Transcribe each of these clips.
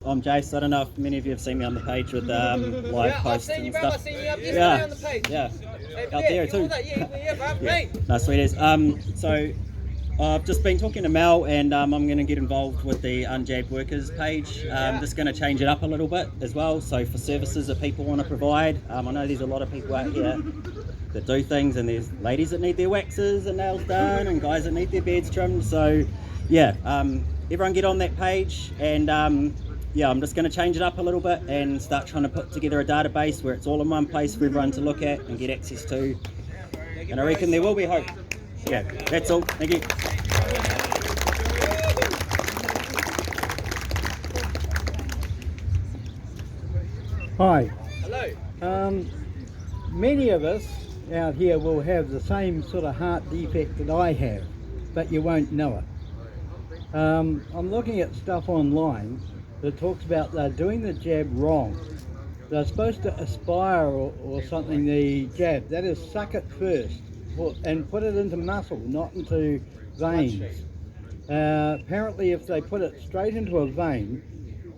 I'm Jace. I don't know if many of you have seen me on the page with live posts and stuff. I've seen you up yesterday on the page. Yeah, out there too. Yeah. No, sweeties. So I've just been talking to Mel, and I'm going to get involved with the unjabbed workers page. Just going to change it up a little bit as well. So for services that people want to provide, I know there's a lot of people out here that do things, and there's ladies that need their waxes and nails done, and guys that need their beards trimmed. So yeah, everyone get on that page, and yeah, I'm just going to change it up a little bit and start trying to put together a database where it's all in one place for everyone to look at and get access to. And I reckon there will be hope. Yeah, that's all. Thank you. Hi. Hello. Many of us out here will have the same sort of heart defect that I have, but you won't know it. I'm looking at stuff online that talks about they're doing the jab wrong. They're supposed to aspire or something the jab. That is, suck it first and put it into muscle, not into veins. Apparently if they put it straight into a vein,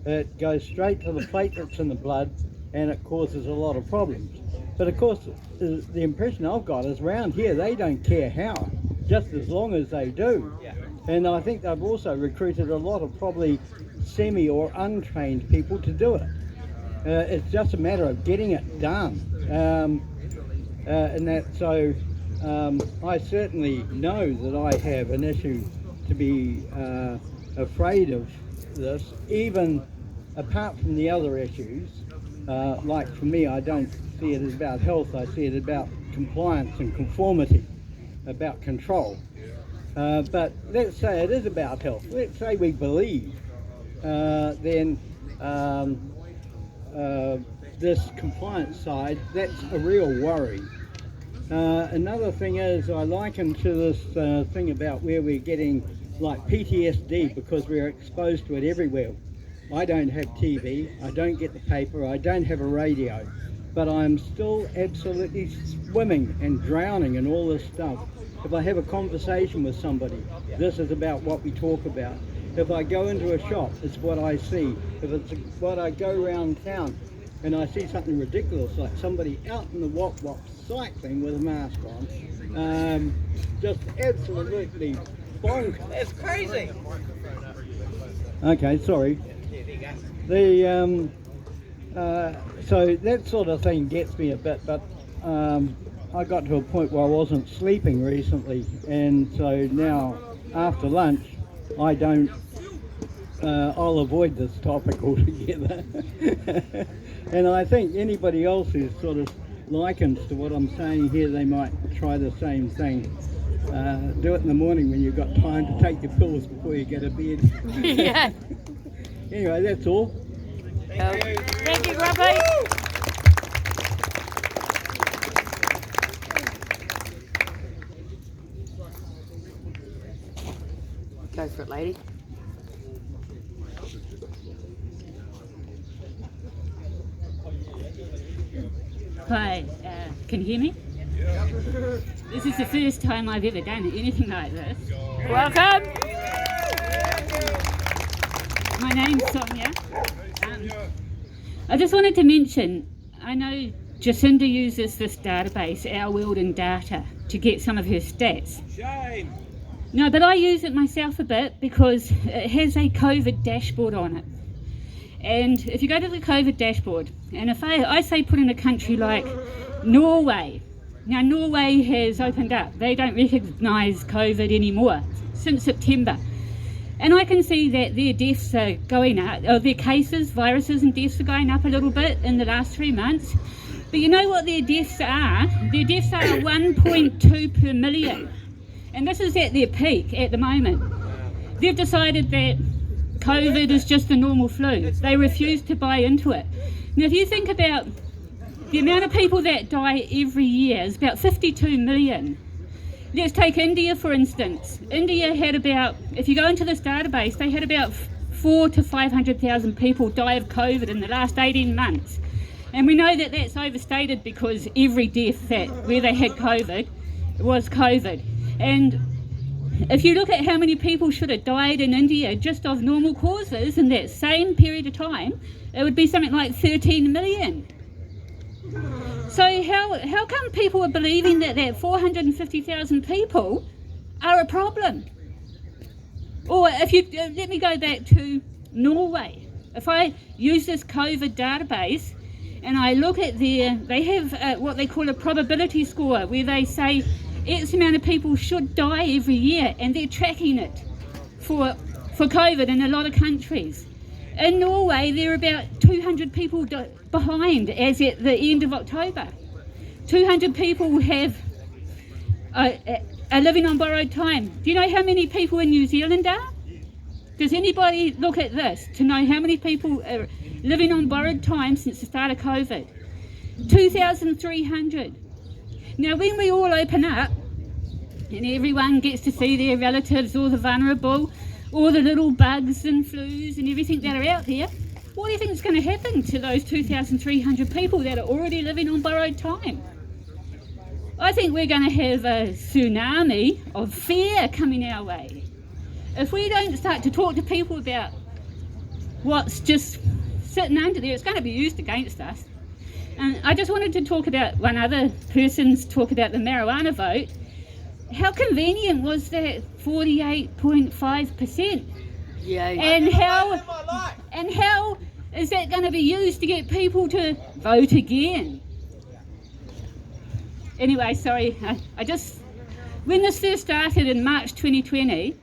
it goes straight to the platelets in the blood and it causes a lot of problems. But of course, the impression I've got is around here they don't care how, just as long as they do. And I think they've also recruited a lot of probably semi or untrained people to do it. It's just a matter of getting it done. And that, so I certainly know that I have an issue to be afraid of this, even apart from the other issues. Like for me, I don't see it as about health, I see it about compliance and conformity, about control. But let's say it is about health. Let's say we believe, then this compliance side, that's a real worry. Another thing is, I liken to this thing about where we're getting like PTSD because we're exposed to it everywhere. I don't have TV, I don't get the paper, I don't have a radio, but I'm still absolutely swimming and drowning in all this stuff. If I have a conversation with somebody, this is about what we talk about. If I go into a shop, it's what I see. If it's what I go around town and I see something ridiculous, like somebody out in the wop-wop cycling with a mask on, just absolutely bonkers. It's crazy. Okay, sorry. The so that sort of thing gets me a bit, but I got to a point where I wasn't sleeping recently, and so now after lunch I don't. I'll avoid this topic altogether. And I think anybody else who's sort of likens to what I'm saying here, they might try the same thing. Do it in the morning when you've got time to take your pills before you go to bed. Yeah. Anyway, that's all. Thank you, Grumpy. Go for it, lady. Hi, can you hear me? This is the first time I've ever done anything like this. Welcome! My name's Sonia. I just wanted to mention, I know Jacinda uses this database, Our World in Data, to get some of her stats. Shame. No, but I use it myself a bit because it has a COVID dashboard on it. And if you go to the COVID dashboard, and if I say put in a country like Norway, now Norway has opened up. They don't recognise COVID anymore since September. And I can see that their deaths are going up, or their cases, viruses and deaths are going up a little bit in the last 3 months. But you know what their deaths are? Their deaths are 1.2 per million. And this is at their peak at the moment. They've decided that COVID is just the normal flu. They refuse to buy into it. Now if you think about the amount of people that die every year is about 52 million. Let's take India for instance. India had about, if you go into this database, they had about 400,000 to 500,000 people die of COVID in the last 18 months. And we know that that's overstated because every death where they had COVID was COVID. And if you look at how many people should have died in India just of normal causes in that same period of time, it would be something like 13 million. So how come people are believing that 450,000 people are a problem? Or if you let me go back to Norway. If I use this COVID database and I look at they have what they call a probability score, where they say X amount of people should die every year, and they're tracking it for COVID in a lot of countries. In Norway, they're about 200 people behind as at the end of October. 200 people are living on borrowed time. Do you know how many people in New Zealand are? Does anybody look at this to know how many people are living on borrowed time since the start of COVID? 2,300. Now, when we all open up and everyone gets to see their relatives, all the vulnerable, all the little bugs and flus and everything that are out there, what do you think is going to happen to those 2,300 people that are already living on borrowed time? I think we're going to have a tsunami of fear coming our way. If we don't start to talk to people about what's just sitting under there, it's going to be used against us. And I just wanted to talk about one other person's talk about the marijuana vote. How convenient was that 48.5%? Yeah. And how is that going to be used to get people to vote again? Anyway, sorry, I just, when this first started in March 2020,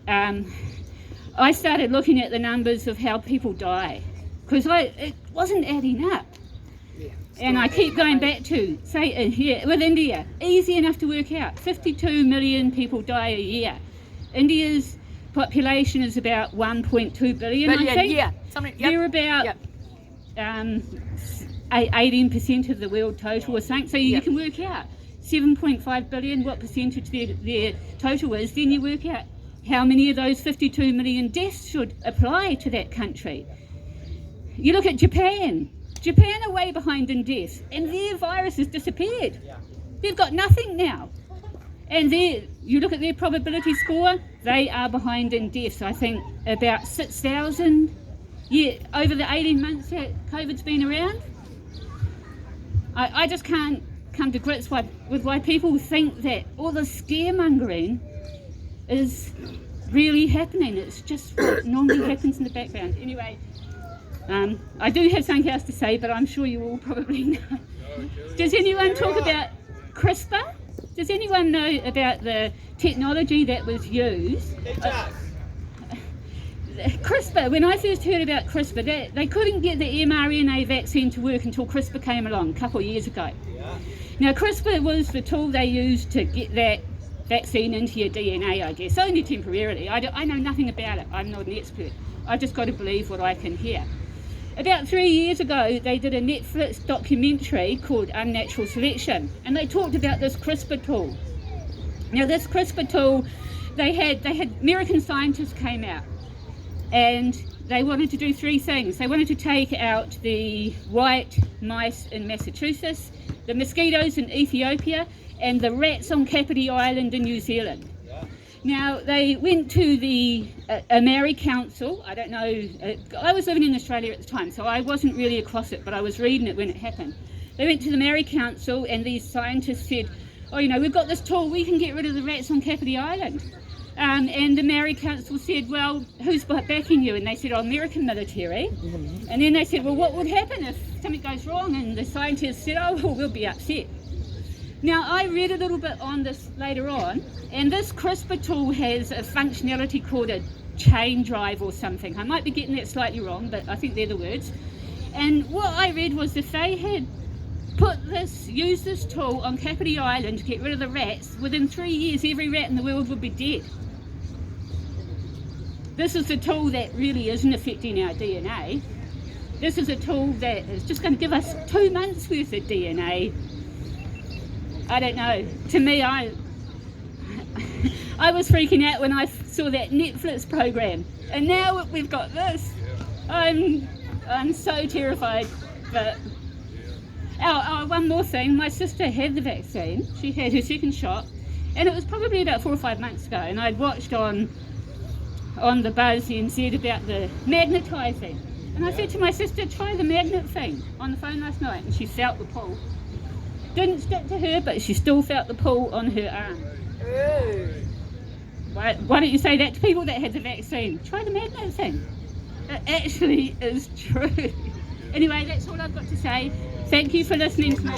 I started looking at the numbers of how people die, because it wasn't adding up. And I keep going back to, say, here with India, easy enough to work out, 52 million people die a year. India's population is about 1.2 billion, I think. Yeah. They're about 18% of the world total or something, so you can work out 7.5 billion, what percentage their total is, then you work out how many of those 52 million deaths should apply to that country. You look at Japan. Japan are way behind in deaths, and their virus has disappeared. They've got nothing now. And you look at their probability score, they are behind in deaths. I think about 6,000 over the 18 months that COVID's been around. I just can't come to grips with why people think that all the scaremongering is really happening. It's just what normally happens in the background. Anyway, I do have something else to say, but I'm sure you all probably know. Does anyone talk about CRISPR? Does anyone know about the technology that was used? CRISPR, when I first heard about CRISPR, they couldn't get the mRNA vaccine to work until CRISPR came along a couple of years ago. Now, CRISPR was the tool they used to get that vaccine into your DNA, I guess, only temporarily. I know nothing about it. I'm not an expert. I've just got to believe what I can hear. About 3 years ago, they did a Netflix documentary called Unnatural Selection, and they talked about this CRISPR tool. Now, this CRISPR tool, they had American scientists came out, and they wanted to do three things. They wanted to take out the white mice in Massachusetts, the mosquitoes in Ethiopia, and the rats on Kapiti Island in New Zealand. Now, they went to the Maori Council. I don't know, I was living in Australia at the time, so I wasn't really across it, but I was reading it when it happened. They went to the Maori Council, and these scientists said, oh, you know, we've got this tool, we can get rid of the rats on Kapiti Island. And the Maori Council said, well, who's backing you? And they said, oh, American military. And then they said, well, what would happen if something goes wrong? And the scientists said, oh, well, we'll be upset. Now, I read a little bit on this later on, and this CRISPR tool has a functionality called a chain drive or something. I might be getting that slightly wrong, but I think they're the words. And what I read was if they had used this tool on Kapiti Island to get rid of the rats, within 3 years, every rat in the world would be dead. This is a tool that really isn't affecting our DNA. This is a tool that is just going to give us 2 months worth of DNA. I don't know. To me, I was freaking out when I saw that Netflix program, and now we've got this. I'm so terrified. But one more thing, my sister had the vaccine. She had her second shot, And it was probably about 4 or 5 months ago, and I'd watched on the Buzz NZ about the magnetising. And I said to my sister, try the magnet thing on the phone last night, and she felt the pull. Didn't stick to her, but she still felt the pull on her arm. Why don't you say that to people that had the vaccine? Try the magnet thing. It actually is true. Anyway, that's all I've got to say. Thank you for listening to me.